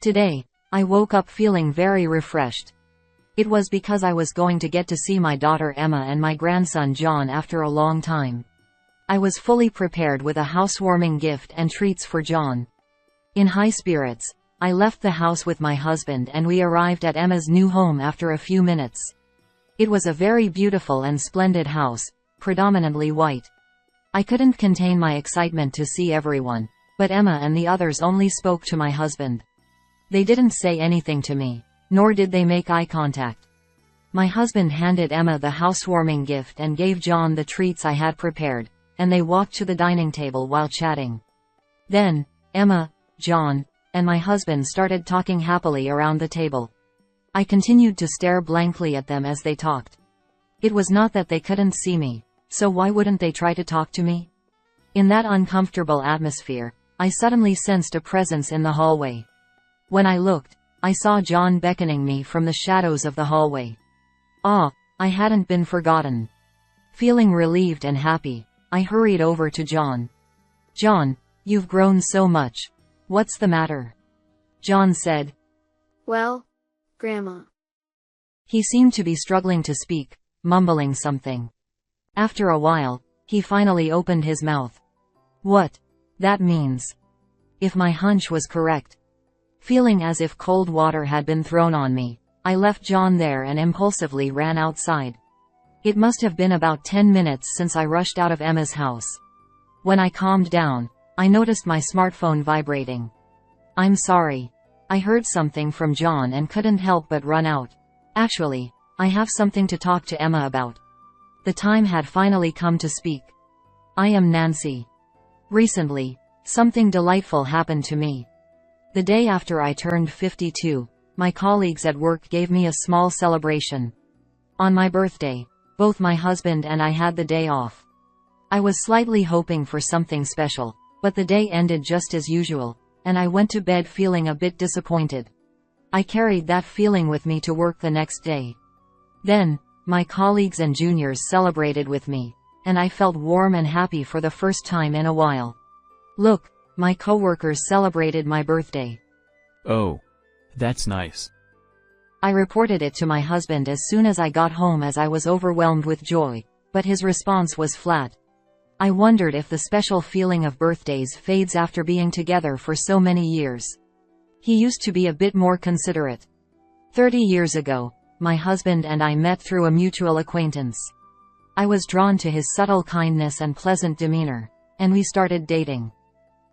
Today, I woke up feeling very refreshed. It was because I was going to get to see my daughter Emma and my grandson John after a long time. I was fully prepared with a housewarming gift and treats for John. In high spirits, I left the house with my husband and we arrived at Emma's new home after a few minutes. It was a very beautiful and splendid house, predominantly white. I couldn't contain my excitement to see everyone, but Emma and the others only spoke to my husband. They didn't say anything to me, nor did they make eye contact. My husband handed Emma the housewarming gift and gave John the treats I had prepared, and they walked to the dining table while chatting. Then, Emma, John, and my husband started talking happily around the table. I continued to stare blankly at them as they talked. It was not that they couldn't see me, so why wouldn't they try to talk to me? In that uncomfortable atmosphere, I suddenly sensed a presence in the hallway. When I looked, I saw John beckoning me from the shadows of the hallway. Ah, I hadn't been forgotten. Feeling relieved and happy, I hurried over to John. "John, you've grown so much. What's the matter?" John said. "Well, Grandma." He seemed to be struggling to speak, mumbling something. After a while, he finally opened his mouth. What? That means. If my hunch was correct. Feeling as if cold water had been thrown on me, I left John there and impulsively ran outside. It must have been about 10 minutes since I rushed out of Emma's house. When I calmed down, I noticed my smartphone vibrating. "I'm sorry. I heard something from John and couldn't help but run out. Actually, I have something to talk to Emma about." The time had finally come to speak. "I am Nancy. Recently, something delightful happened to me. The day after I turned 52, my colleagues at work gave me a small celebration. On my birthday, both my husband and I had the day off. I was slightly hoping for something special, but the day ended just as usual, and I went to bed feeling a bit disappointed. I carried that feeling with me to work the next day. Then, my colleagues and juniors celebrated with me, and I felt warm and happy for the first time in a while. Look, my coworkers celebrated my birthday. Oh, that's nice. I reported it to my husband as soon as I got home as I was overwhelmed with joy, but his response was flat. I wondered if the special feeling of birthdays fades after being together for so many years. He used to be a bit more considerate. 30 years ago, my husband and I met through a mutual acquaintance. I was drawn to his subtle kindness and pleasant demeanor, and we started dating.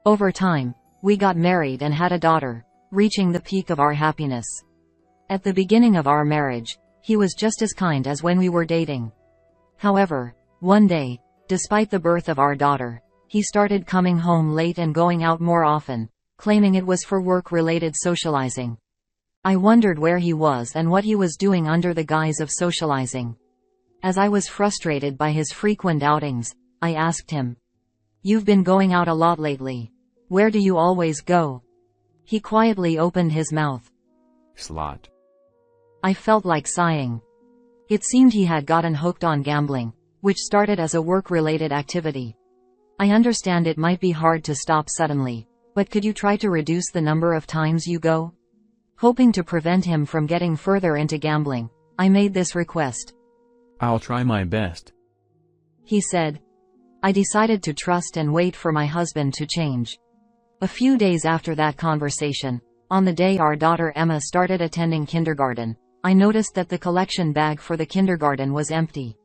Over time, we got married and had a daughter, reaching the peak of our happiness. At the beginning of our marriage, he was just as kind as when we were dating. However, one day, despite the birth of our daughter, he started coming home late and going out more often, claiming it was for work-related socializing. I wondered where he was and what he was doing under the guise of socializing. As I was frustrated by his frequent outings, I asked him, "You've been going out a lot lately. Where do you always go?" He quietly opened his mouth. Slot. I felt like sighing. It seemed he had gotten hooked on gambling, which started as a work-related activity. I understand it might be hard to stop suddenly, but could you try to reduce the number of times you go? Hoping to prevent him from getting further into gambling, I made this request. I'll try my best, he said. I decided to trust and wait for my husband to change. A few days after that conversation, on the day our daughter Emma started attending kindergarten, I noticed that the collection bag for the kindergarten was empty.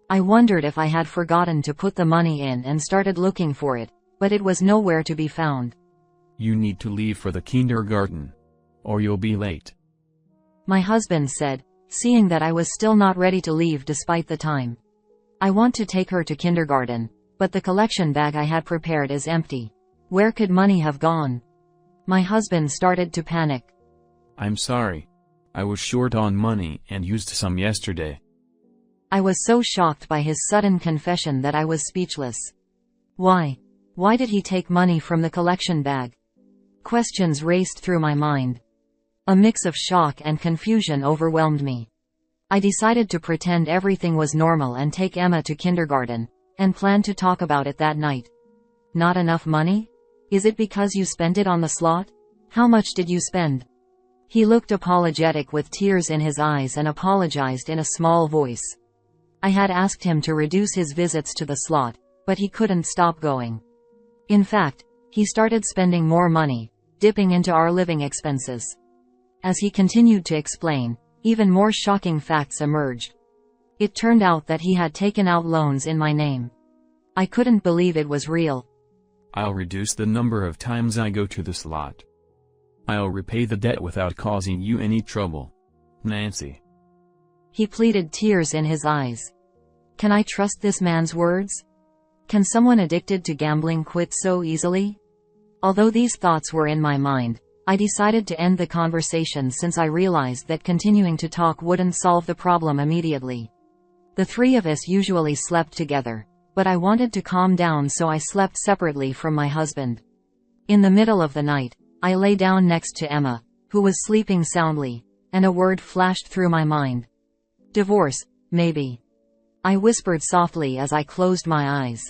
I wondered if I had forgotten to put the money in and started looking for it, but it was nowhere to be found. You need to leave for the kindergarten, or you'll be late, my husband said, seeing that I was still not ready to leave despite the time. I want to take her to kindergarten, but the collection bag I had prepared is empty. Where could money have gone? My husband started to panic. I'm sorry. I was short on money and used some yesterday. I was so shocked by his sudden confession that I was speechless. Why? Why did he take money from the collection bag? Questions raced through my mind. A mix of shock and confusion overwhelmed me. I decided to pretend everything was normal and take Emma to kindergarten, and planned to talk about it that night. Not enough money? Is it because you spent it on the slot? How much did you spend? He looked apologetic with tears in his eyes and apologized in a small voice. I had asked him to reduce his visits to the slot, but he couldn't stop going. In fact, he started spending more money, dipping into our living expenses. As he continued to explain, even more shocking facts emerged. It turned out that he had taken out loans in my name. I couldn't believe it was real. I'll reduce the number of times I go to the slot. I'll repay the debt without causing you any trouble, Nancy. He pleaded, tears in his eyes. Can I trust this man's words? Can someone addicted to gambling quit so easily? Although these thoughts were in my mind, I decided to end the conversation since I realized that continuing to talk wouldn't solve the problem immediately. The three of us usually slept together, but I wanted to calm down, so I slept separately from my husband. In the middle of the night, I lay down next to Emma, who was sleeping soundly, and a word flashed through my mind. Divorce, maybe. I whispered softly as I closed my eyes.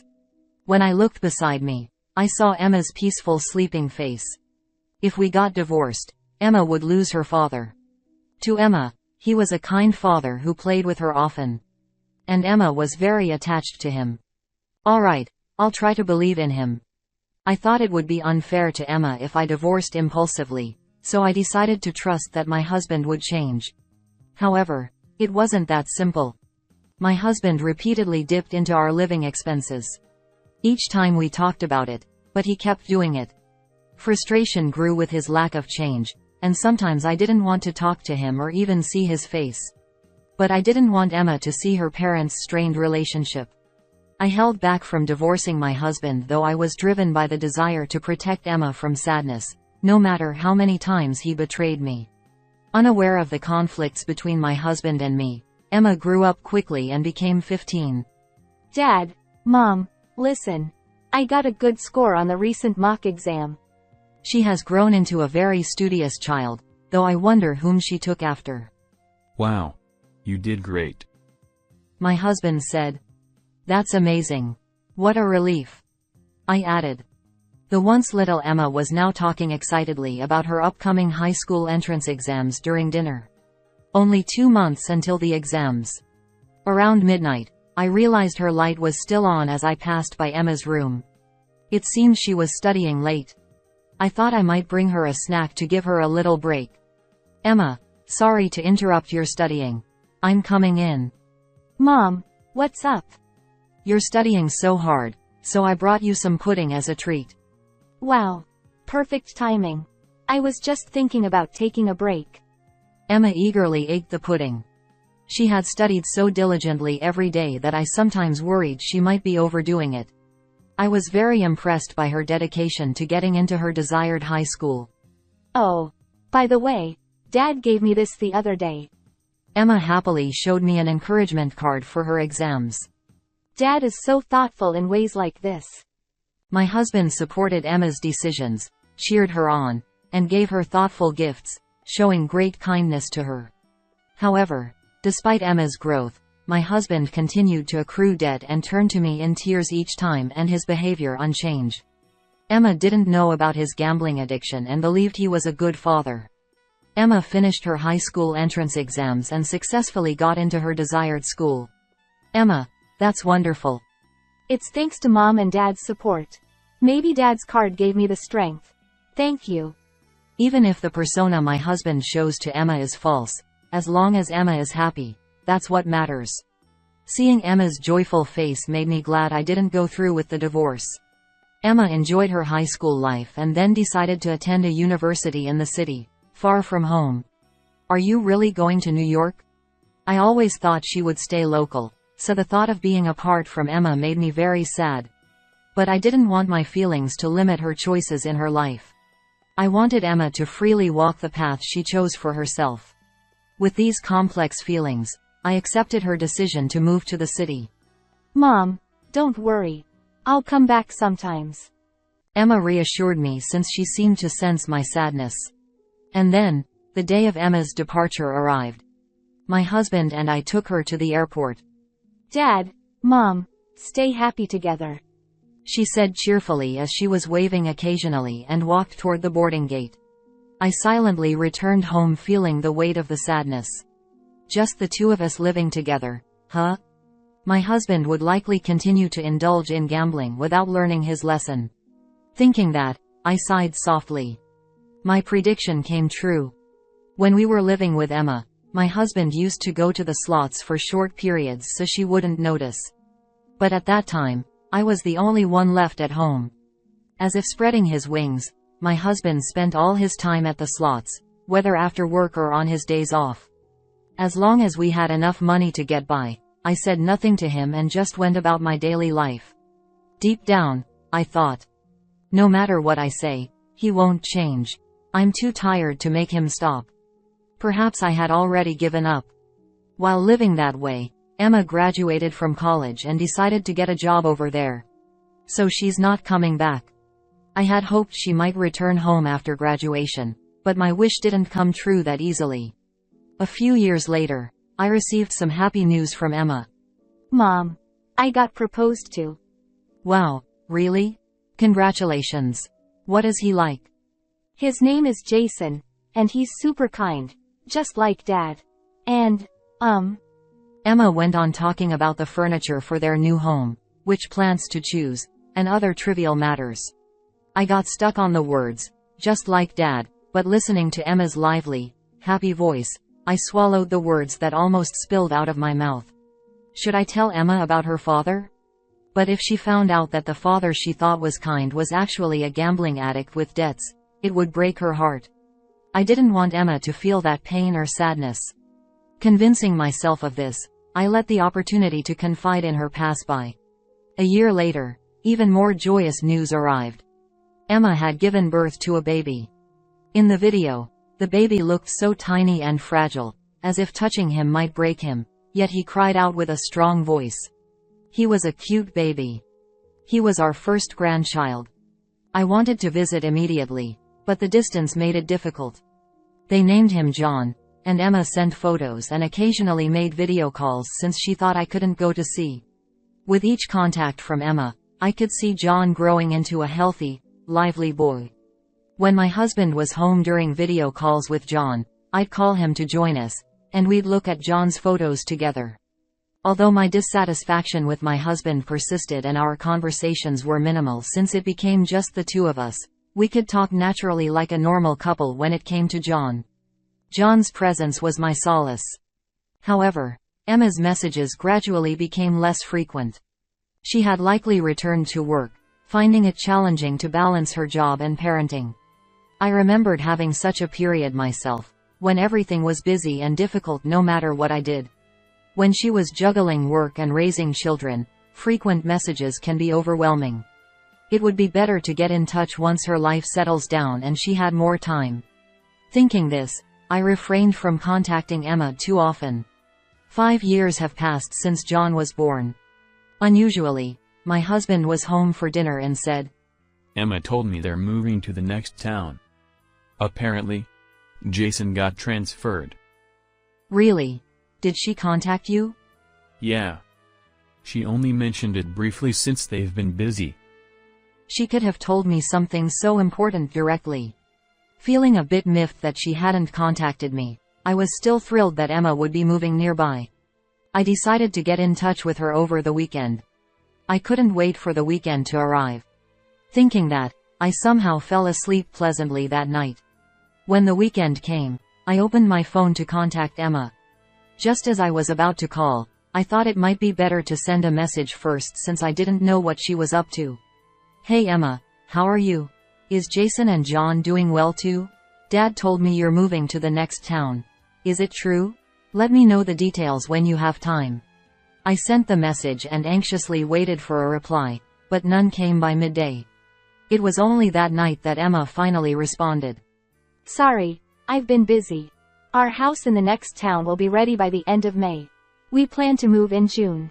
When I looked beside me, I saw Emma's peaceful sleeping face. If we got divorced, Emma would lose her father. To Emma, he was a kind father who played with her often. And Emma was very attached to him. All right, I'll try to believe in him. I thought it would be unfair to Emma if I divorced impulsively, so I decided to trust that my husband would change. However, it wasn't that simple. My husband repeatedly dipped into our living expenses. Each time we talked about it, but he kept doing it. Frustration grew with his lack of change, and sometimes I didn't want to talk to him or even see his face. But I didn't want Emma to see her parents' strained relationship. I held back from divorcing my husband, though I was driven by the desire to protect Emma from sadness, no matter how many times he betrayed me. Unaware of the conflicts between my husband and me, Emma grew up quickly and became 15. Dad, Mom, listen. I got a good score on the recent mock exam. She has grown into a very studious child, though I wonder whom she took after. Wow. You did great. My husband said. That's amazing. What a relief. I added. The once little Emma was now talking excitedly about her upcoming high school entrance exams during dinner. Only 2 months until the exams. Around midnight, I realized her light was still on as I passed by Emma's room. It seemed she was studying late. I thought I might bring her a snack to give her a little break. Emma, sorry to interrupt your studying. I'm coming in. Mom, what's up? You're studying so hard, so I brought you some pudding as a treat. Wow. Perfect timing. I was just thinking about taking a break. Emma eagerly ate the pudding. She had studied so diligently every day that I sometimes worried she might be overdoing it. I was very impressed by her dedication to getting into her desired high school. Oh, by the way, Dad gave me this the other day. Emma happily showed me an encouragement card for her exams. Dad is so thoughtful in ways like this. My husband supported Emma's decisions, cheered her on, and gave her thoughtful gifts, showing great kindness to her. However, despite Emma's growth, my husband continued to accrue debt and turned to me in tears each time, and his behavior unchanged. Emma didn't know about his gambling addiction and believed he was a good father. Emma finished her high school entrance exams and successfully got into her desired school. Emma, that's wonderful. It's thanks to Mom and Dad's support. Maybe Dad's card gave me the strength. Thank you. Even if the persona my husband shows to Emma is false, as long as Emma is happy, that's what matters. Seeing Emma's joyful face made me glad I didn't go through with the divorce. Emma enjoyed her high school life and then decided to attend a university in the city, far from home. Are you really going to New York? I always thought she would stay local, so the thought of being apart from Emma made me very sad. But I didn't want my feelings to limit her choices in her life. I wanted Emma to freely walk the path she chose for herself. With these complex feelings, I accepted her decision to move to the city. Mom, don't worry. I'll come back sometimes. Emma reassured me since she seemed to sense my sadness. And then, the day of Emma's departure arrived. My husband and I took her to the airport. Dad, Mom, stay happy together. She said cheerfully as she was waving occasionally and walked toward the boarding gate. I silently returned home feeling the weight of the sadness. Just the two of us living together, huh? My husband would likely continue to indulge in gambling without learning his lesson. Thinking that, I sighed softly. My prediction came true. When we were living with Emma, my husband used to go to the slots for short periods so she wouldn't notice. But at that time, I was the only one left at home. As if spreading his wings, my husband spent all his time at the slots, whether after work or on his days off. As long as we had enough money to get by, I said nothing to him and just went about my daily life. Deep down, I thought, no matter what I say, he won't change. I'm too tired to make him stop. Perhaps I had already given up. While living that way, Emma graduated from college and decided to get a job over there. So she's not coming back. I had hoped she might return home after graduation, but my wish didn't come true that easily. A few years later, I received some happy news from Emma. Mom, I got proposed to. Wow, really? Congratulations. What is he like? His name is Jason, and he's super kind, just like Dad. And, Emma went on talking about the furniture for their new home, which plants to choose, and other trivial matters. I got stuck on the words, just like Dad, but listening to Emma's lively, happy voice, I swallowed the words that almost spilled out of my mouth. Should I tell Emma about her father? But if she found out that the father she thought was kind was actually a gambling addict with debts, it would break her heart. I didn't want Emma to feel that pain or sadness. Convincing myself of this, I let the opportunity to confide in her pass by. A year later, even more joyous news arrived. Emma had given birth to a baby. In the video, the baby looked so tiny and fragile, as if touching him might break him, yet he cried out with a strong voice. He was a cute baby. He was our first grandchild. I wanted to visit immediately, but the distance made it difficult. They named him John, and Emma sent photos and occasionally made video calls since she thought I couldn't go to see. With each contact from Emma, I could see John growing into a healthy, lively boy. When my husband was home during video calls with John, I'd call him to join us, and we'd look at John's photos together. Although my dissatisfaction with my husband persisted and our conversations were minimal since it became just the two of us, we could talk naturally like a normal couple when it came to John. John's presence was my solace. However, Emma's messages gradually became less frequent. She had likely returned to work, finding it challenging to balance her job and parenting. I remembered having such a period myself, when everything was busy and difficult no matter what I did. When she was juggling work and raising children, frequent messages can be overwhelming. It would be better to get in touch once her life settles down and she had more time. Thinking this, I refrained from contacting Emma too often. 5 years have passed since John was born. Unusually, my husband was home for dinner and said, Emma told me they're moving to the next town. Apparently, Jason got transferred. Really? Did she contact you? Yeah. She only mentioned it briefly since they've been busy. She could have told me something so important directly. Feeling a bit miffed that she hadn't contacted me, I was still thrilled that Emma would be moving nearby. I decided to get in touch with her over the weekend. I couldn't wait for the weekend to arrive. Thinking that, I somehow fell asleep pleasantly that night. When the weekend came, I opened my phone to contact Emma. Just as I was about to call, I thought it might be better to send a message first since I didn't know what she was up to. Hey Emma, how are you? Is Jason and John doing well too? Dad told me you're moving to the next town. Is it true? Let me know the details when you have time. I sent the message and anxiously waited for a reply, but none came by midday. It was only that night that Emma finally responded. Sorry, I've been busy. Our house in the next town will be ready by the end of May. We plan to move in June.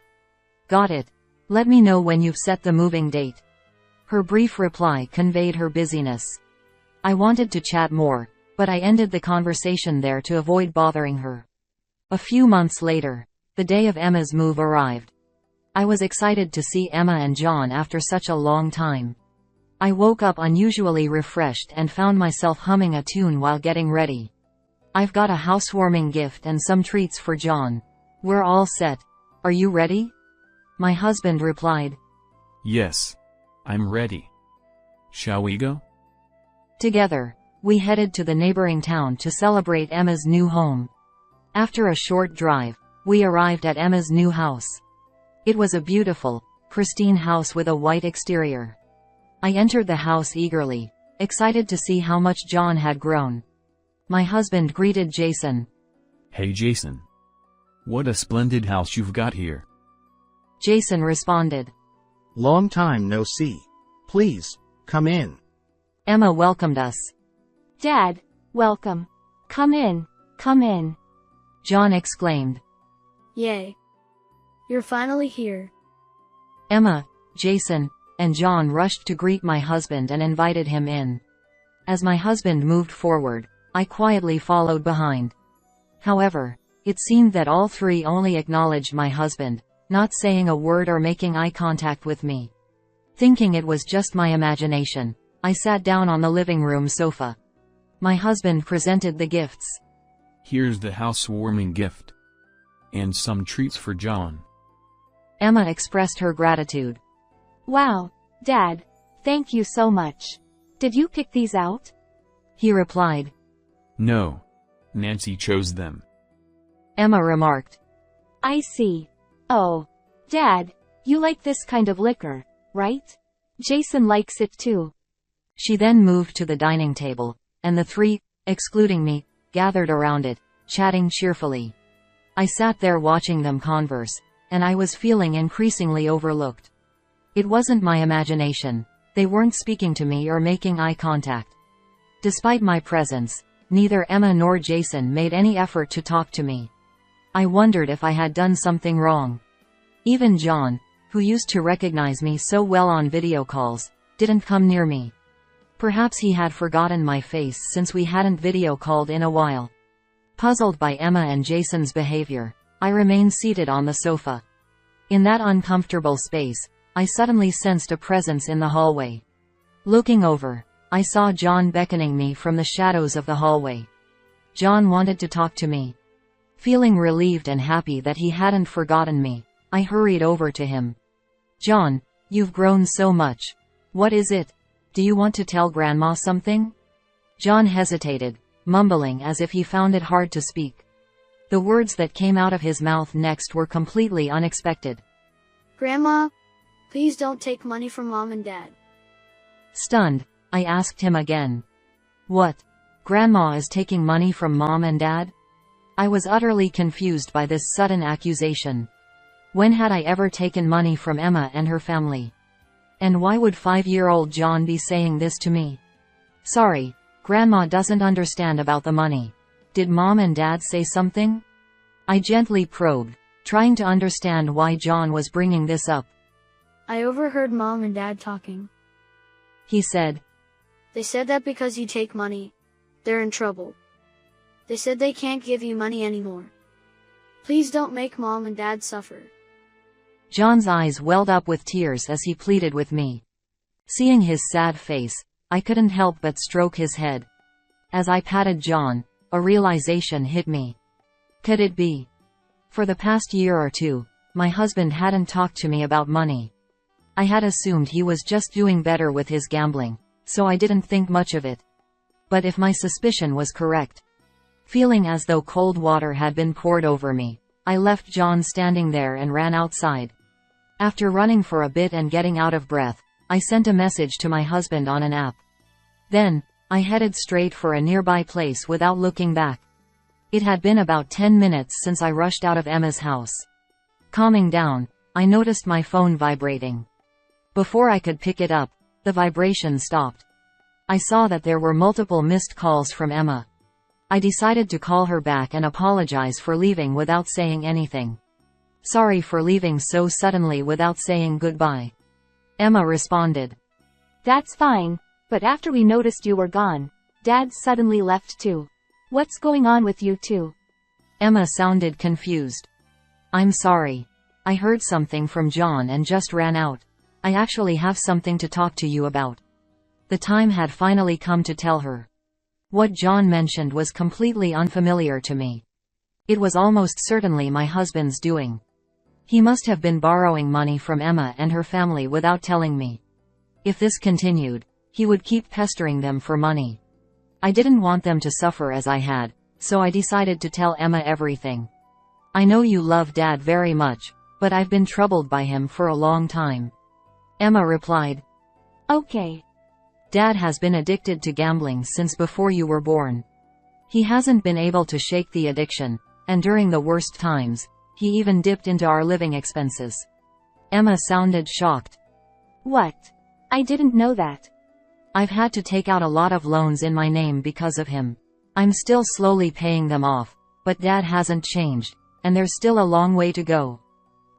Got it. Let me know when you've set the moving date. Her brief reply conveyed her busyness. I wanted to chat more, but I ended the conversation there to avoid bothering her. A few months later, the day of Emma's move arrived. I was excited to see Emma and John after such a long time. I woke up unusually refreshed and found myself humming a tune while getting ready. I've got a housewarming gift and some treats for John. We're all set. Are you ready? My husband replied. Yes. I'm ready. Shall we go? Together, we headed to the neighboring town to celebrate Emma's new home. After a short drive, we arrived at Emma's new house. It was a beautiful, pristine house with a white exterior. I entered the house eagerly, excited to see how much John had grown. My husband greeted Jason. Hey Jason. What a splendid house you've got here. Jason responded. Long time no see. Please, come in. Emma welcomed us. Dad, welcome. Come in, come in. John exclaimed. Yay. You're finally here. Emma, Jason, and John rushed to greet my husband and invited him in. As my husband moved forward, I quietly followed behind. However, it seemed that all three only acknowledged my husband, not saying a word or making eye contact with me. Thinking it was just my imagination, I sat down on the living room sofa. My husband presented the gifts. Here's the housewarming gift. And some treats for John. Emma expressed her gratitude. Wow, Dad, thank you so much. Did you pick these out? He replied. No. Nancy chose them. Emma remarked. I see. Oh, Dad, you like this kind of liquor, right? Jason likes it too. She then moved to the dining table, and the three, excluding me, gathered around it, chatting cheerfully. I sat there watching them converse, and I was feeling increasingly overlooked. It wasn't my imagination. They weren't speaking to me or making eye contact. Despite my presence, neither Emma nor Jason made any effort to talk to me. I wondered if I had done something wrong. Even John, who used to recognize me so well on video calls, didn't come near me. Perhaps he had forgotten my face since we hadn't video called in a while. Puzzled by Emma and Jason's behavior, I remained seated on the sofa. In that uncomfortable space, I suddenly sensed a presence in the hallway. Looking over, I saw John beckoning me from the shadows of the hallway. John wanted to talk to me. Feeling relieved and happy that he hadn't forgotten me, I hurried over to him. John, you've grown so much. What is it? Do you want to tell Grandma something? John hesitated, mumbling as if he found it hard to speak. The words that came out of his mouth next were completely unexpected. Grandma, please don't take money from Mom and Dad. Stunned, I asked him again. What? Grandma is taking money from Mom and Dad? I was utterly confused by this sudden accusation. When had I ever taken money from Emma and her family? And why would 5-year-old John be saying this to me? Sorry, Grandma doesn't understand about the money. Did Mom and Dad say something? I gently probed, trying to understand why John was bringing this up. I overheard Mom and Dad talking. He said. They said that because you take money, they're in trouble. They said they can't give you money anymore. Please don't make Mom and Dad suffer. John's eyes welled up with tears as he pleaded with me. Seeing his sad face, I couldn't help but stroke his head. As I patted John, a realization hit me. Could it be? For the past year or two, my husband hadn't talked to me about money. I had assumed he was just doing better with his gambling, so I didn't think much of it. But if my suspicion was correct, feeling as though cold water had been poured over me, I left John standing there and ran outside. After running for a bit and getting out of breath, I sent a message to my husband on an app. Then, I headed straight for a nearby place without looking back. It had been about 10 minutes since I rushed out of Emma's house. Calming down, I noticed my phone vibrating. Before I could pick it up, the vibration stopped. I saw that there were multiple missed calls from Emma. I decided to call her back and apologize for leaving without saying anything. Sorry for leaving so suddenly without saying goodbye. Emma responded. That's fine, but after we noticed you were gone, Dad suddenly left too. What's going on with you two? Emma sounded confused. I'm sorry. I heard something from John and just ran out. I actually have something to talk to you about. The time had finally come to tell her. What John mentioned was completely unfamiliar to me. It was almost certainly my husband's doing. He must have been borrowing money from Emma and her family without telling me. If this continued, he would keep pestering them for money. I didn't want them to suffer as I had, so I decided to tell Emma everything. I know you love Dad very much, but I've been troubled by him for a long time. Emma replied. Okay. Dad has been addicted to gambling since before you were born. He hasn't been able to shake the addiction, and during the worst times, he even dipped into our living expenses. Emma sounded shocked. What? I didn't know that. I've had to take out a lot of loans in my name because of him. I'm still slowly paying them off, but Dad hasn't changed, and there's still a long way to go.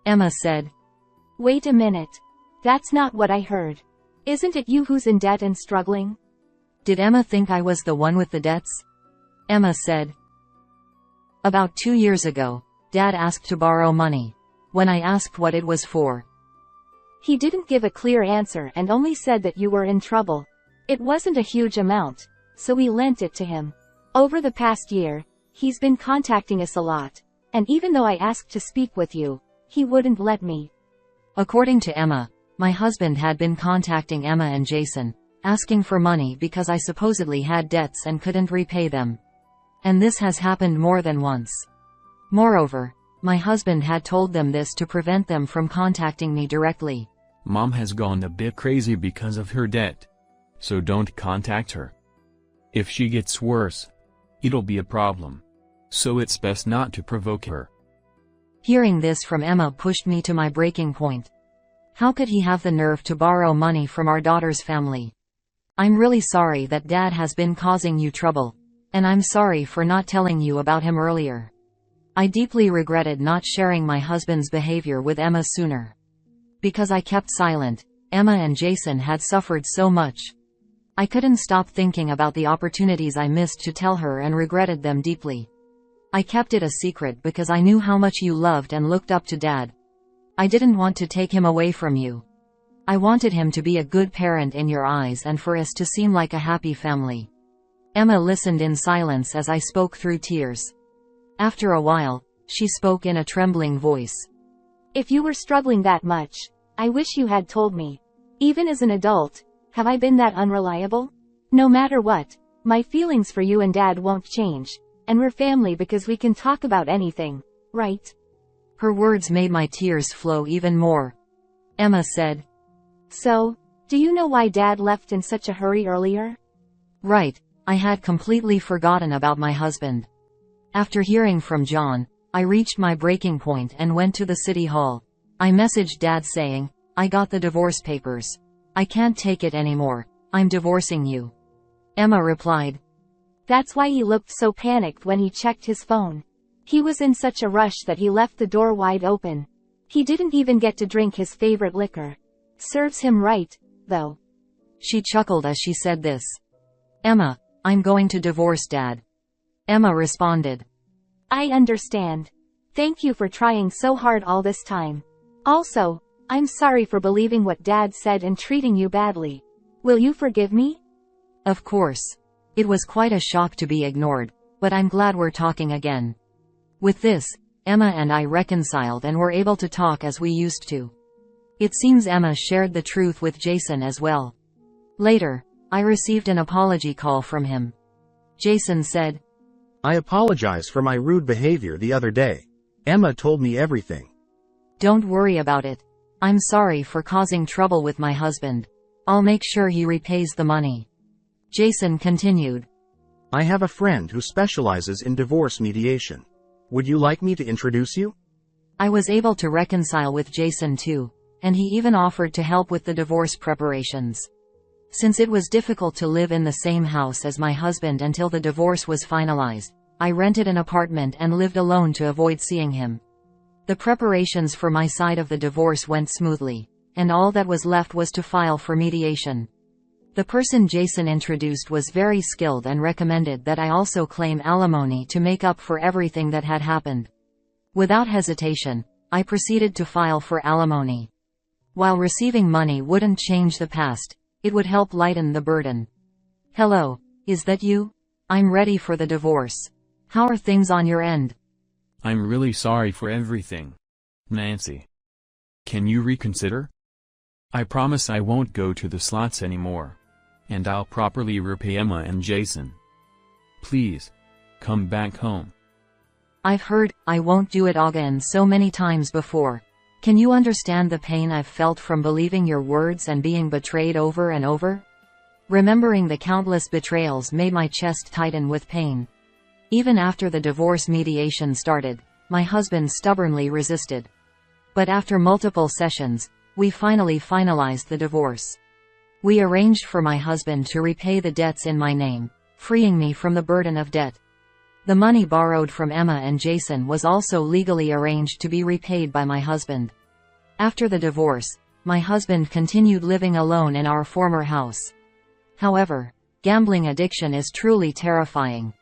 Emma said. Wait a minute. That's not what I heard. Isn't it you who's in debt and struggling? Did Emma think I was the one with the debts? Emma said. About 2 years ago, Dad asked to borrow money. When I asked what it was for, he didn't give a clear answer and only said that you were in trouble. It wasn't a huge amount, so we lent it to him. Over the past year, he's been contacting us a lot, and even though I asked to speak with you, he wouldn't let me. According to Emma, my husband had been contacting Emma and Jason, asking for money because I supposedly had debts and couldn't repay them. And this has happened more than once. Moreover, my husband had told them this to prevent them from contacting me directly. Mom has gone a bit crazy because of her debt. So don't contact her. If she gets worse, it'll be a problem. So it's best not to provoke her. Hearing this from Emma pushed me to my breaking point. How could he have the nerve to borrow money from our daughter's family? I'm really sorry that Dad has been causing you trouble, and I'm sorry for not telling you about him earlier. I deeply regretted not sharing my husband's behavior with Emma sooner. Because I kept silent, Emma and Jason had suffered so much. I couldn't stop thinking about the opportunities I missed to tell her and regretted them deeply. I kept it a secret because I knew how much you loved and looked up to Dad. I didn't want to take him away from you. I wanted him to be a good parent in your eyes and for us to seem like a happy family. Emma listened in silence as I spoke through tears. After a while, she spoke in a trembling voice. If you were struggling that much, I wish you had told me. Even as an adult, have I been that unreliable? No matter what, my feelings for you and Dad won't change, and we're family because we can talk about anything, right? Her words made my tears flow even more. Emma said. So, do you know why Dad left in such a hurry earlier? Right, I had completely forgotten about my husband. After hearing from John, I reached my breaking point and went to the city hall. I messaged Dad saying, I got the divorce papers. I can't take it anymore, I'm divorcing you. Emma replied. That's why he looked so panicked when he checked his phone. He was in such a rush that he left the door wide open. He didn't even get to drink his favorite liquor. Serves him right, though. She chuckled as she said this. Emma, I'm going to divorce Dad. Emma responded. I understand. Thank you for trying so hard all this time. Also, I'm sorry for believing what Dad said and treating you badly. Will you forgive me? Of course. It was quite a shock to be ignored, but I'm glad we're talking again. With this, Emma and I reconciled and were able to talk as we used to. It seems Emma shared the truth with Jason as well. Later, I received an apology call from him. Jason said, I apologize for my rude behavior the other day. Emma told me everything. Don't worry about it. I'm sorry for causing trouble with my husband. I'll make sure he repays the money. Jason continued. I have a friend who specializes in divorce mediation. Would you like me to introduce you? I was able to reconcile with Jason too, and he even offered to help with the divorce preparations. Since it was difficult to live in the same house as my husband until the divorce was finalized, I rented an apartment and lived alone to avoid seeing him. The preparations for my side of the divorce went smoothly, and all that was left was to file for mediation. The person Jason introduced was very skilled and recommended that I also claim alimony to make up for everything that had happened. Without hesitation, I proceeded to file for alimony. While receiving money wouldn't change the past, It would help lighten the burden. Hello, is that you? I'm ready for the divorce. How are things on your end? I'm really sorry for everything, Nancy. Can you reconsider? I promise I won't go to the slots anymore. And I'll properly repay Emma and Jason. Please, come back home. I've heard, I won't do it again so many times before. Can you understand the pain I've felt from believing your words and being betrayed over and over? Remembering the countless betrayals made my chest tighten with pain. Even after the divorce mediation started, my husband stubbornly resisted. But after multiple sessions, we finally finalized the divorce. We arranged for my husband to repay the debts in my name, freeing me from the burden of debt. The money borrowed from Emma and Jason was also legally arranged to be repaid by my husband. After the divorce, my husband continued living alone in our former house. However, gambling addiction is truly terrifying.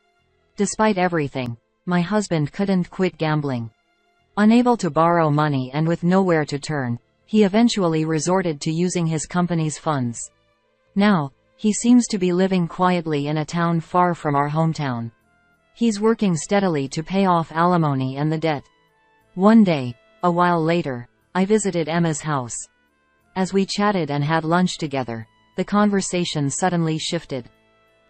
Despite everything, my husband couldn't quit gambling. Unable to borrow money and with nowhere to turn, he eventually resorted to using his company's funds. Now, he seems to be living quietly in a town far from our hometown. He's working steadily to pay off alimony and the debt. One day, a while later, I visited Emma's house. As we chatted and had lunch together, the conversation suddenly shifted.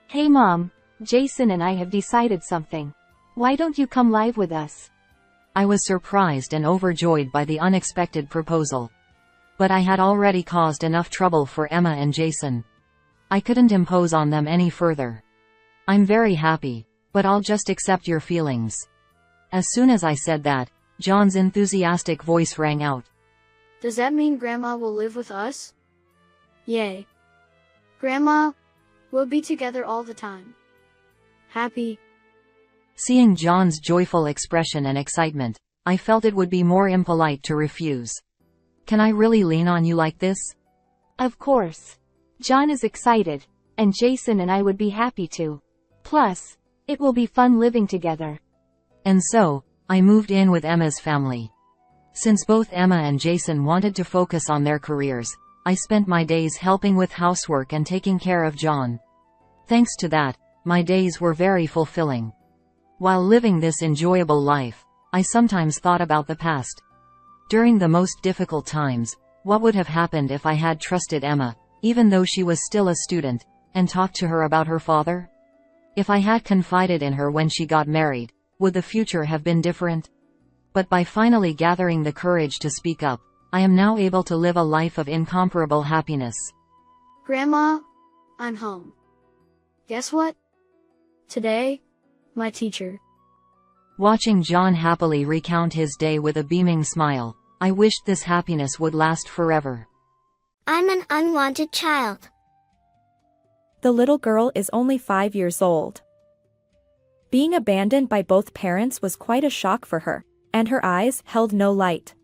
Hey Mom, Jason and I have decided something. Why don't you come live with us? I was surprised and overjoyed by the unexpected proposal. But I had already caused enough trouble for Emma and Jason. I couldn't impose on them any further. I'm very happy, but I'll just accept your feelings. As soon as I said that, John's enthusiastic voice rang out. Does that mean Grandma will live with us? Yay. Grandma, we'll be together all the time. Happy. Seeing John's joyful expression and excitement, I felt it would be more impolite to refuse. Can I really lean on you like this? Of course. John is excited, and Jason and I would be happy to. Plus, it will be fun living together. And so, I moved in with Emma's family. Since both Emma and Jason wanted to focus on their careers, I spent my days helping with housework and taking care of John. Thanks to that, my days were very fulfilling. While living this enjoyable life, I sometimes thought about the past. During the most difficult times, what would have happened if I had trusted Emma, even though she was still a student, and talked to her about her father? If I had confided in her when she got married, would the future have been different? But by finally gathering the courage to speak up, I am now able to live a life of incomparable happiness. Grandma, I'm home. Guess what? Today, my teacher. Watching John happily recount his day with a beaming smile, I wished this happiness would last forever. I'm an unwanted child. The little girl is only 5 years old. Being abandoned by both parents was quite a shock for her, and her eyes held no light.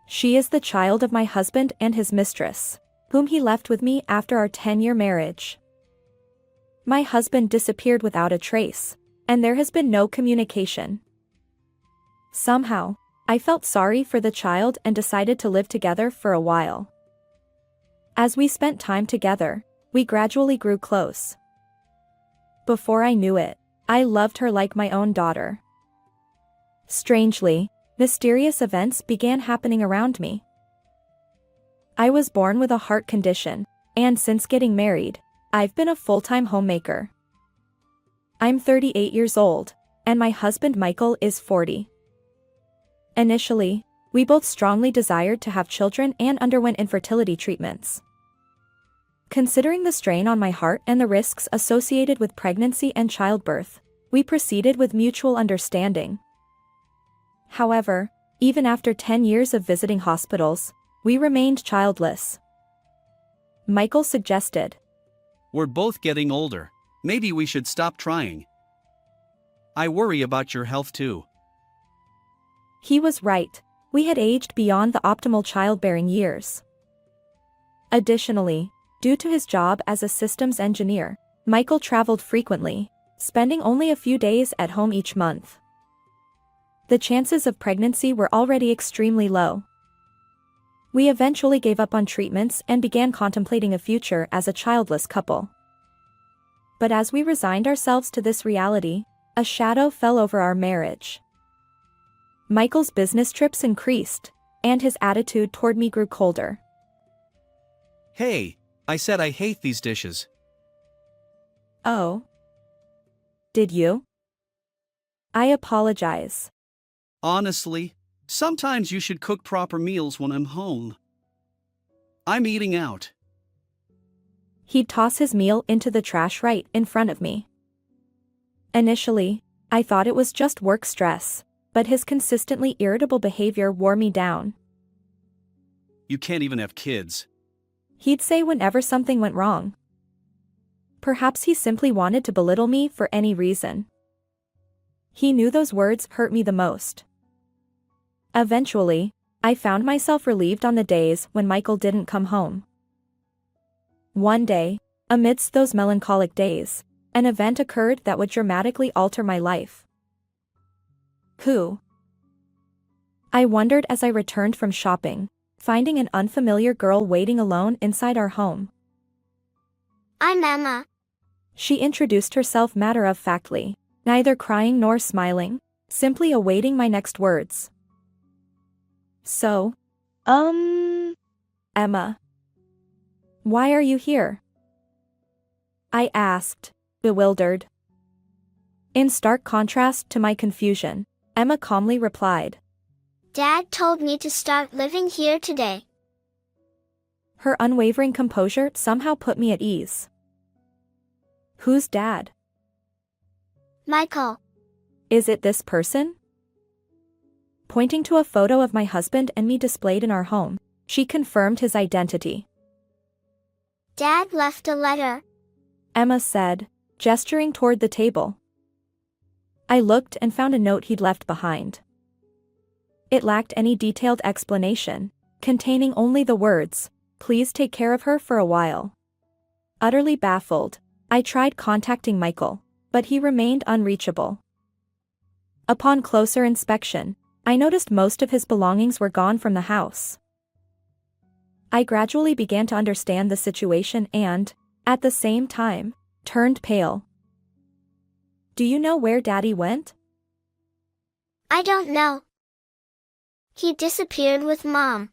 She is the child of my husband and his mistress, whom he left with me after our 10-year marriage. My husband disappeared without a trace, and there has been no communication. Somehow, I felt sorry for the child and decided to live together for a while. As we spent time together, we gradually grew close. Before I knew it, I loved her like my own daughter. Strangely, mysterious events began happening around me. I was born with a heart condition, and since getting married, I've been a full-time homemaker. I'm 38 years old, and my husband Michael is 40. Initially, we both strongly desired to have children and underwent infertility treatments. Considering the strain on my heart and the risks associated with pregnancy and childbirth, we proceeded with mutual understanding. However, even after 10 years of visiting hospitals, we remained childless. Michael suggested, "We're both getting older. Maybe we should stop trying. I worry about your health too." He was right. We had aged beyond the optimal childbearing years. Additionally, due to his job as a systems engineer, Michael traveled frequently, spending only a few days at home each month. The chances of pregnancy were already extremely low. We eventually gave up on treatments and began contemplating a future as a childless couple. But as we resigned ourselves to this reality, a shadow fell over our marriage. Michael's business trips increased, and his attitude toward me grew colder. Hey, I said I hate these dishes. Oh. Did you? I apologize. Honestly, sometimes you should cook proper meals when I'm home. I'm eating out. He'd toss his meal into the trash right in front of me. Initially, I thought it was just work stress, but his consistently irritable behavior wore me down. You can't even have kids. He'd say whenever something went wrong. Perhaps he simply wanted to belittle me for any reason. He knew those words hurt me the most. Eventually, I found myself relieved on the days when Michael didn't come home. One day, amidst those melancholic days, an event occurred that would dramatically alter my life. Who? I wondered as I returned from shopping, finding an unfamiliar girl waiting alone inside our home. I'm Emma. She introduced herself matter-of-factly, neither crying nor smiling, simply awaiting my next words. So, Emma. Why are you here? I asked, bewildered. In stark contrast to my confusion, Emma calmly replied. Dad told me to start living here today. Her unwavering composure somehow put me at ease. Who's Dad? Michael. Is it this person? Pointing to a photo of my husband and me displayed in our home, she confirmed his identity. Dad left a letter, Emma said, gesturing toward the table. I looked and found a note he'd left behind. It lacked any detailed explanation, containing only the words, "Please take care of her for a while." Utterly baffled, I tried contacting Michael, but he remained unreachable. Upon closer inspection, I noticed most of his belongings were gone from the house. I gradually began to understand the situation and, at the same time, turned pale. Do you know where Daddy went? I don't know. He disappeared with Mom.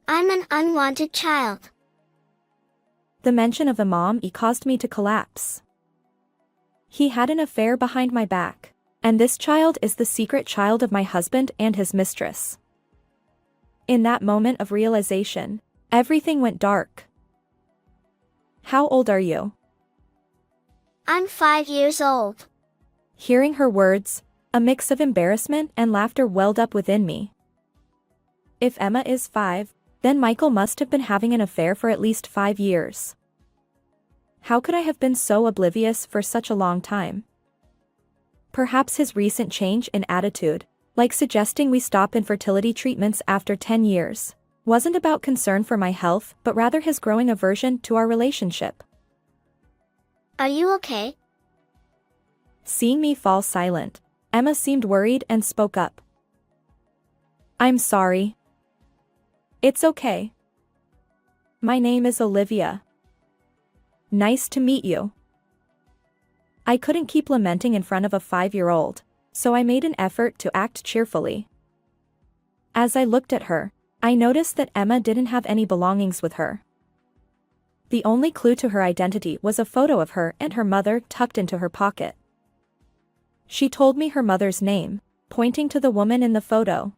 I'm an unwanted child. The mention of a mom caused me to collapse. He had an affair behind my back, and this child is the secret child of my husband and his mistress. In that moment of realization, everything went dark. How old are you? I'm 5 years old. Hearing her words, a mix of embarrassment and laughter welled up within me. If Emma is 5, then Michael must have been having an affair for at least 5 years. How could I have been so oblivious for such a long time? Perhaps his recent change in attitude, like suggesting we stop infertility treatments after 10 years, wasn't about concern for my health but rather his growing aversion to our relationship. Are you okay? Seeing me fall silent, Emma seemed worried and spoke up. I'm sorry. It's okay. My name is Olivia. Nice to meet you. I couldn't keep lamenting in front of a 5-year-old, so I made an effort to act cheerfully. As I looked at her, I noticed that Emma didn't have any belongings with her. The only clue to her identity was a photo of her and her mother tucked into her pocket. She told me her mother's name, pointing to the woman in the photo.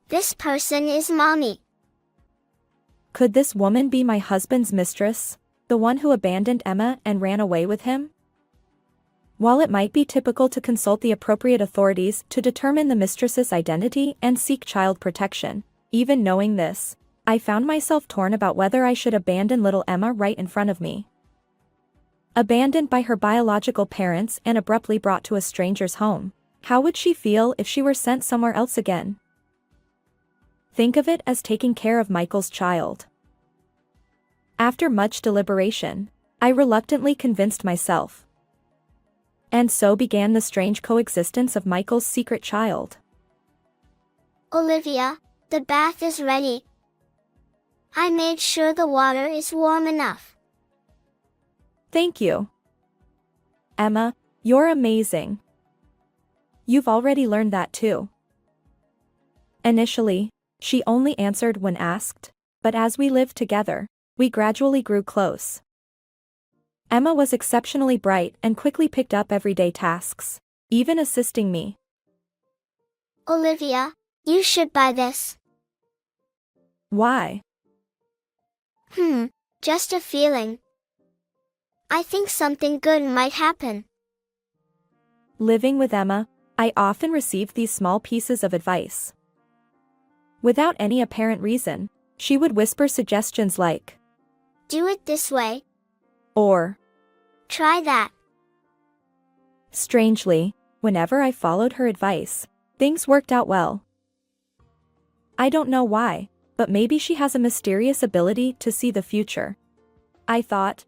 This person is Mommy. Could this woman be my husband's mistress, the one who abandoned Emma and ran away with him? While it might be typical to consult the appropriate authorities to determine the mistress's identity and seek child protection, even knowing this, I found myself torn about whether I should abandon little Emma right in front of me. Abandoned by her biological parents and abruptly brought to a stranger's home, how would she feel if she were sent somewhere else again? Think of it as taking care of Michael's child. After much deliberation, I reluctantly convinced myself. And so began the strange coexistence of Michael's secret child. Olivia, The bath is ready. I made sure the water is warm enough. Thank you. Emma, you're amazing. You've already learned that too. Initially, she only answered when asked, but as we lived together, we gradually grew close. Emma was exceptionally bright and quickly picked up everyday tasks, even assisting me. Olivia, you should buy this. Why? Just a feeling. I think something good might happen. Living with Emma, I often received these small pieces of advice. Without any apparent reason, she would whisper suggestions like, Do it this way. or, Try that. strangely, whenever I followed her advice, things worked out well. I don't know why, but maybe she has a mysterious ability to see the future. I thought.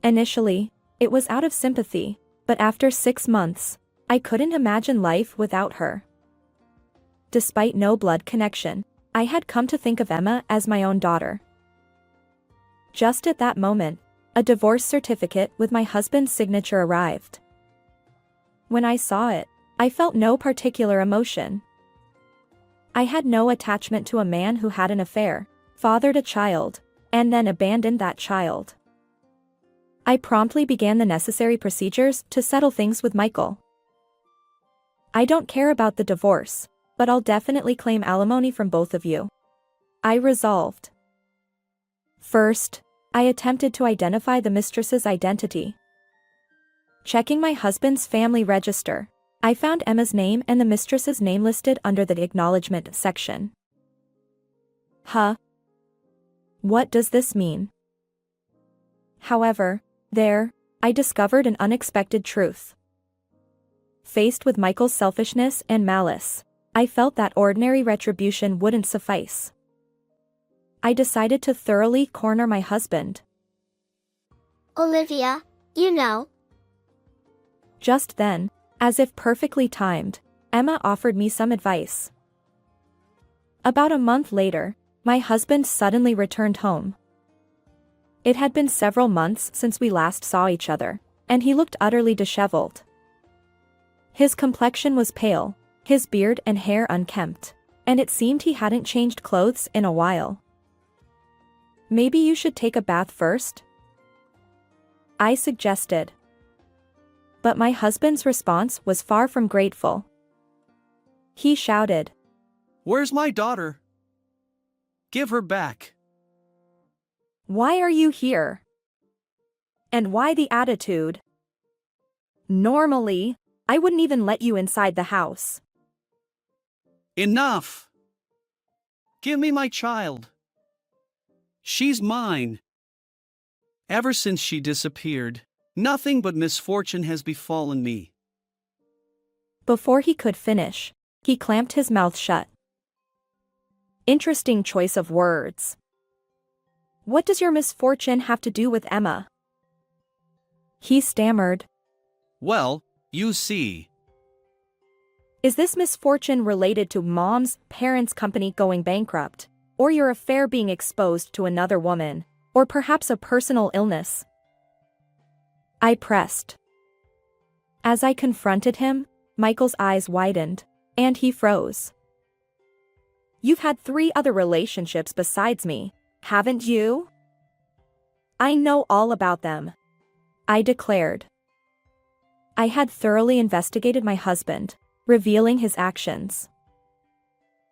Initially, it was out of sympathy, but after 6 months, I couldn't imagine life without her. Despite no blood connection, I had come to think of Emma as my own daughter. Just at that moment, a divorce certificate with my husband's signature arrived. When I saw it, I felt no particular emotion. I had no attachment to a man who had an affair, fathered a child, and then abandoned that child. I promptly began the necessary procedures to settle things with Michael. I don't care about the divorce, but I'll definitely claim alimony from both of you. I resolved. First, I attempted to identify the mistress's identity. Checking my husband's family register, I found Emma's name and the mistress's name listed under the acknowledgement section. What does this mean? However, I discovered an unexpected truth. Faced with Michael's selfishness and malice, I felt that ordinary retribution wouldn't suffice. I decided to thoroughly corner my husband. Olivia, you know. Just then, as if perfectly timed, Emma offered me some advice. About a month later, my husband suddenly returned home. It had been several months since we last saw each other, and he looked utterly disheveled. His complexion was pale, his beard and hair unkempt, and it seemed he hadn't changed clothes in a while. Maybe you should take a bath first? I suggested. But my husband's response was far from grateful. He shouted, Where's my daughter? Give her back. Why are you here? And why the attitude? Normally, I wouldn't even let you inside the house. Enough! Give me my child. She's mine. Ever since she disappeared, nothing but misfortune has befallen me. Before he could finish, he clamped his mouth shut. Interesting choice of words. What does your misfortune have to do with Emma? He stammered. Well, you see. Is this misfortune related to Mom's parents' company going bankrupt, or your affair being exposed to another woman, or perhaps a personal illness? I pressed. As I confronted him, Michael's eyes widened, and he froze. You've had 3 other relationships besides me, haven't you? I know all about them, I declared. I had thoroughly investigated my husband, revealing his actions.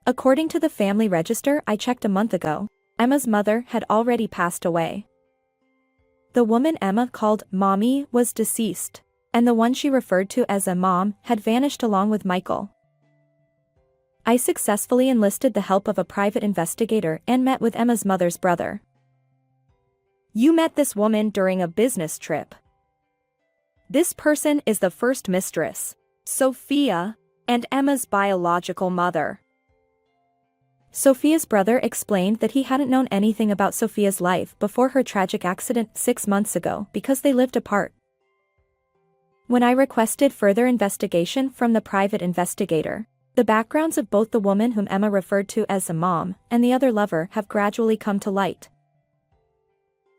According to the family register I checked a month ago, Emma's mother had already passed away. The woman Emma called Mommy was deceased, and the one she referred to as a mom had vanished along with Michael. I successfully enlisted the help of a private investigator and met with Emma's mother's brother. You met this woman during a business trip. This person is the first mistress, Sophia, and Emma's biological mother. Sophia's brother explained that he hadn't known anything about Sophia's life before her tragic accident 6 months ago because they lived apart. When I requested further investigation from the private investigator, The backgrounds of both the woman whom Emma referred to as a mom and the other lover have gradually come to light.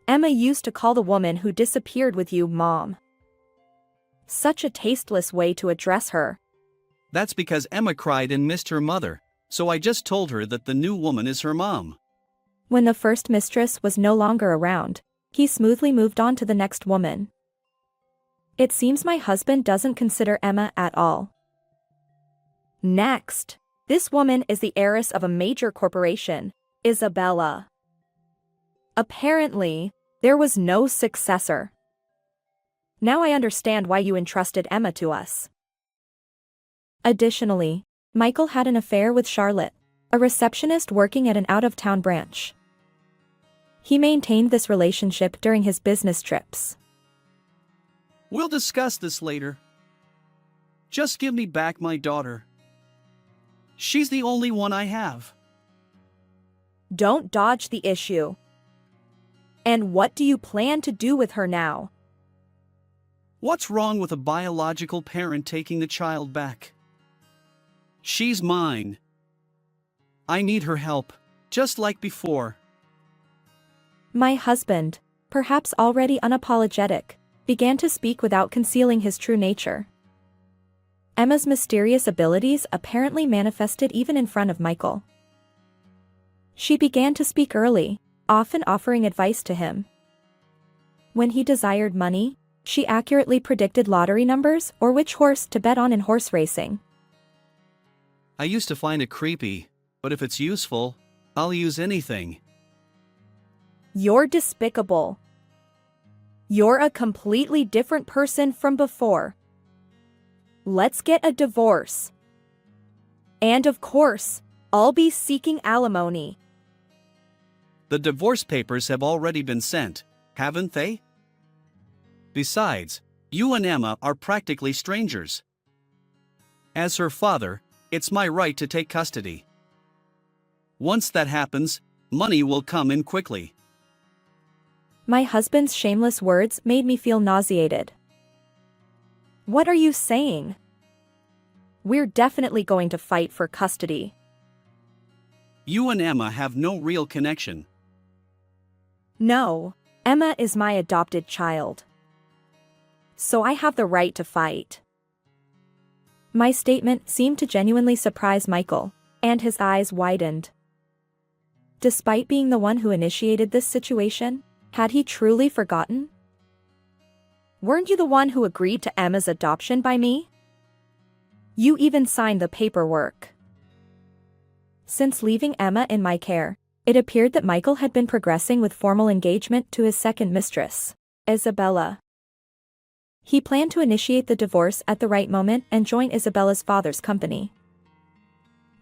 Emma used to call the woman who disappeared with you Mom. Such a tasteless way to address her. That's because Emma cried and missed her mother, so I just told her that the new woman is her mom. When the first mistress was no longer around, he smoothly moved on to the next woman. It seems my husband doesn't consider Emma at all. Next, this woman is the heiress of a major corporation, Isabella. Apparently, there was no successor. Now I understand why you entrusted Emma to us. Additionally, Michael had an affair with Charlotte, a receptionist working at an out-of-town branch. He maintained this relationship during his business trips. We'll discuss this later. Just give me back my daughter. She's the only one I have. Don't dodge the issue. And what do you plan to do with her now? What's wrong with a biological parent taking the child back? She's mine. I need her help, just like before. My husband, perhaps already unapologetic, began to speak without concealing his true nature. Emma's mysterious abilities apparently manifested even in front of Michael. She began to speak early, often offering advice to him. When he desired money, she accurately predicted lottery numbers or which horse to bet on in horse racing. I used to find it creepy, but if it's useful, I'll use anything. You're despicable. You're a completely different person from before. Let's get a divorce. And of course, I'll be seeking alimony. The divorce papers have already been sent, haven't they? Besides, you and Emma are practically strangers. As her father, it's my right to take custody. Once that happens, money will come in quickly. My husband's shameless words made me feel nauseated. What are you saying? We're definitely going to fight for custody. You and Emma have no real connection. No, Emma is my adopted child. So I have the right to fight. My statement seemed to genuinely surprise Michael, and his eyes widened. Despite being the one who initiated this situation, had he truly forgotten? Weren't you the one who agreed to Emma's adoption by me? You even signed the paperwork. Since leaving Emma in my care, it appeared that Michael had been progressing with formal engagement to his second mistress, Isabella. He planned to initiate the divorce at the right moment and join Isabella's father's company.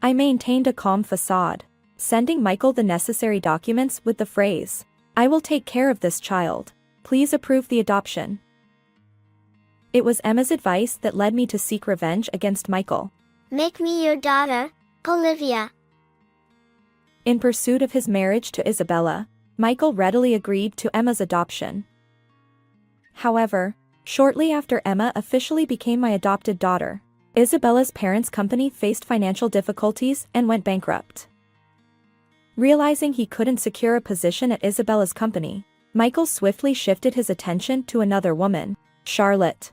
I maintained a calm facade, sending Michael the necessary documents with the phrase, "I will take care of this child. Please approve the adoption." It was Emma's advice that led me to seek revenge against Michael. Make me your daughter, Olivia. In pursuit of his marriage to Isabella, Michael readily agreed to Emma's adoption. However, shortly after Emma officially became my adopted daughter, Isabella's parents' company faced financial difficulties and went bankrupt. Realizing he couldn't secure a position at Isabella's company, Michael swiftly shifted his attention to another woman, Charlotte.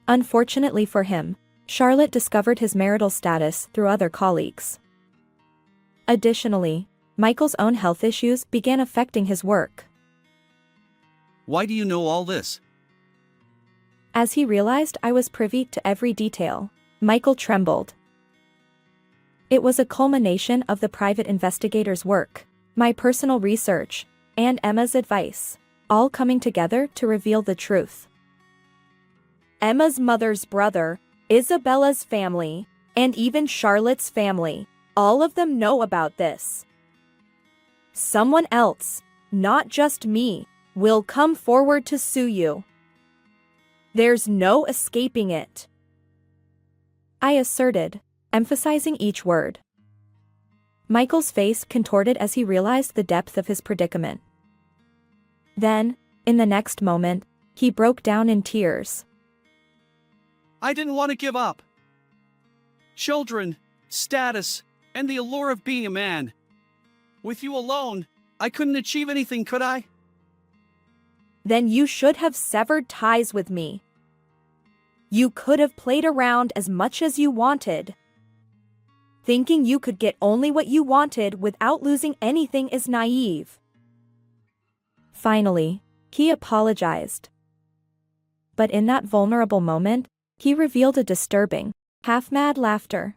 Unfortunately for him, Charlotte discovered his marital status through other colleagues. Additionally, Michael's own health issues began affecting his work. Why do you know all this? As he realized I was privy to every detail, Michael trembled. It was a culmination of the private investigator's work, my personal research, and Emma's advice, all coming together to reveal the truth. Emma's mother's brother, Isabella's family, and even Charlotte's family, all of them know about this. Someone else, not just me, will come forward to sue you. There's no escaping it, I asserted, emphasizing each word. Michael's face contorted as he realized the depth of his predicament. Then, in the next moment, he broke down in tears. I didn't want to give up. children, status, and the allure of being a man. With you alone, I couldn't achieve anything, could I? Then you should have severed ties with me. You could have played around as much as you wanted. Thinking you could get only what you wanted without losing anything is naive. Finally, he apologized. But in that vulnerable moment, he revealed a disturbing, half-mad laughter.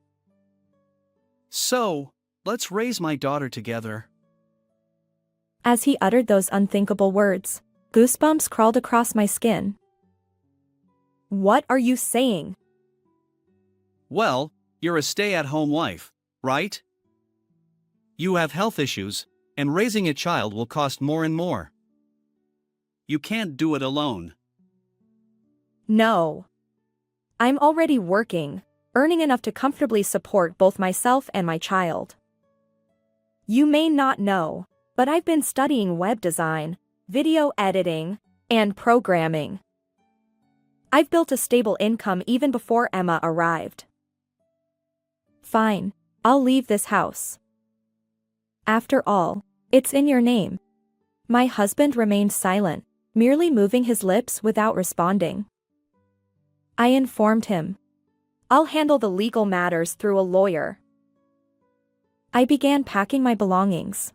So, let's raise my daughter together. As he uttered those unthinkable words, goosebumps crawled across my skin. What are you saying? Well, you're a stay-at-home wife, right? You have health issues, and raising a child will cost more and more. You can't do it alone. No. I'm already working, earning enough to comfortably support both myself and my child. You may not know, but I've been studying web design, video editing, and programming. I've built a stable income even before Emma arrived. Fine, I'll leave this house. After all, it's in your name. My husband remained silent, merely moving his lips without responding. I informed him. I'll handle the legal matters through a lawyer. I began packing my belongings.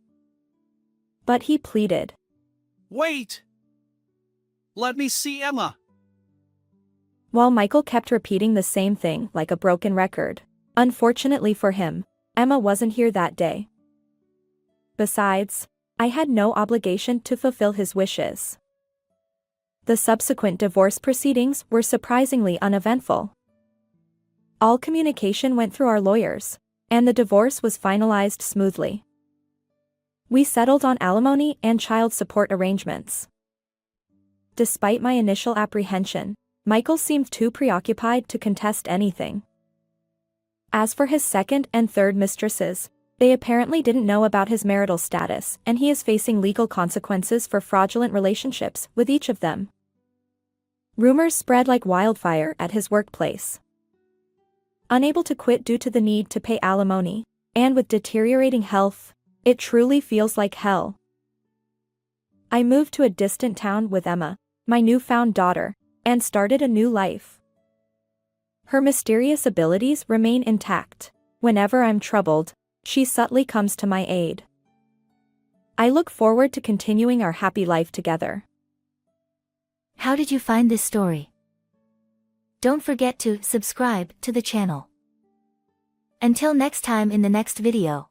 But he pleaded. Wait! Let me see Emma! While Michael kept repeating the same thing like a broken record. Unfortunately for him, Emma wasn't here that day. Besides, I had no obligation to fulfill his wishes. The subsequent divorce proceedings were surprisingly uneventful. All communication went through our lawyers, and the divorce was finalized smoothly. We settled on alimony and child support arrangements. Despite my initial apprehension, Michael seemed too preoccupied to contest anything. As for his second and third mistresses, they apparently didn't know about his marital status, and he is facing legal consequences for fraudulent relationships with each of them. Rumors spread like wildfire at his workplace. Unable to quit due to the need to pay alimony, and with deteriorating health, it truly feels like hell. I moved to a distant town with Emma, my newfound daughter, and started a new life. Her mysterious abilities remain intact. Whenever I'm troubled, she subtly comes to my aid. I look forward to continuing our happy life together. How did you find this story? Don't forget to subscribe to the channel. Until next time in the next video.